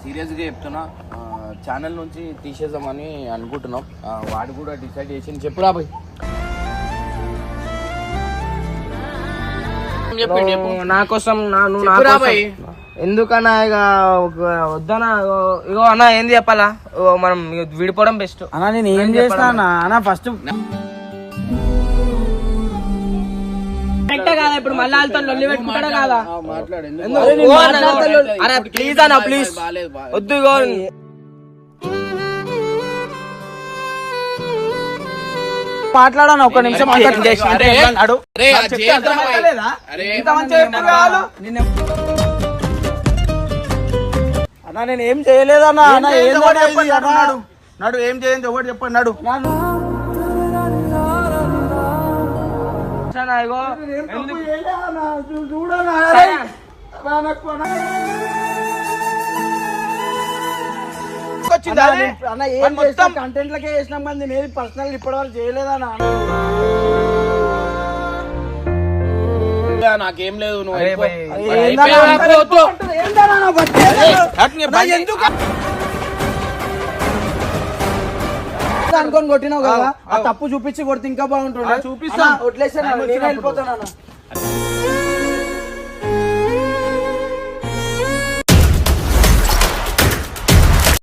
Serious గా చెప్తున్నా, channel నుంచి తీసేద్దామని అనుకుంటున్నాం. వాడు కూడా డిసైడ్ చేసి చెప్పురా పోయి నా కోసం ఎందుకన్నా ఇక వద్దనా? ఇగో అన్న ఏంది చెప్పాలా, మనం విడిపోవడం బెస్ట్ అన్నా. నేను ఏం చేస్తా అన్న ఫస్ట్ కరెక్టే కాదా? ఇప్పుడు మళ్ళీ వాళ్ళతో లొల్లి పెట్టుకుంటాడా కాదా? అరే ప్లీజ్ అన్న, ప్లీజ్ వద్దు. ఇగో మాట్లాడాను ఒక నిమిషం. అన్నా నేను ఏం చేయలేదన్నా. నడు ఏం చేయండి ఒకటి చెప్పండి. నడు కంటెంట్ లకే చేసినాం మంది, నేను పర్సనల్ ఇప్పటి వరకు చేయలేదన్నా. నాకేం లేదు, నువ్వు అనుకొని కొట్టినావు కదా, ఆ తప్పు చూపించి కొడితే ఇంకా బాగుంటుండే. చూపిస్తా, వదిలేసాను, నేను వెళ్ళిపోతాను.